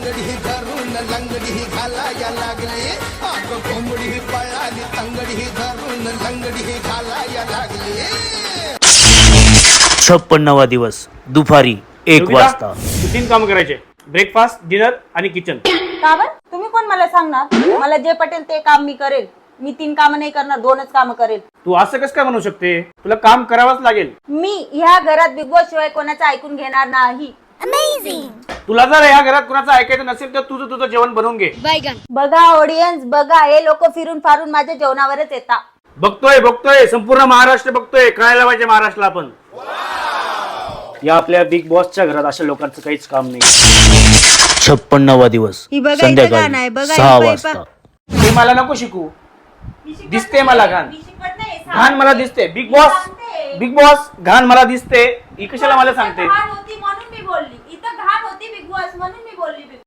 लंगडी धरून लंगडी घालाया लागली, अग कोंबडी पळाली तंगडी धरून लंगडी घालाया लागली. 56वा दिवस दुपारी 1 वाजता. 3 काम करायचे, ब्रेकफास्ट, डिनर आणि किचन. का बरं? तुम्ही कोण मला सांगणार? मला जे पटेल ते काम मी करेल. मी 3 कामं नाही करणार, 2च कामं करेल. तू असं कसं काय म्हणू शकते? तुला काम करावंच लागेल. मी ह्या घरात बिग बॉस शिवाय कोणाचं ऐकून घेणार नाही. तुला जर या घरात कुणाचं ऐकायचं नसेल तर तुझं जेवण बनवून घे. बघा ऑडियन्स, बघा हे लोक फिरून फारून माझ्या जेवणावरच येतात. बघतोय संपूर्ण महाराष्ट्र बघतोय. कळायला पाहिजे महाराष्ट्राला आपण. या आपल्या बिग बॉसच्या घरात अशा लोकांचं काहीच काम नाही. 56वा दिवस ही बघायचं गाणं आहे, संध्याकाळी बघा 6 हे वाजता. हे मला नको शिकू. दिसते मला घाण. घाण मला दिसते. बिग बॉस घाण मला दिसते. ही कशाला मला सांगते? घाण होती म्हणून मी बोलली. इथं घाण होती बिग बॉस म्हणून मी बोलली.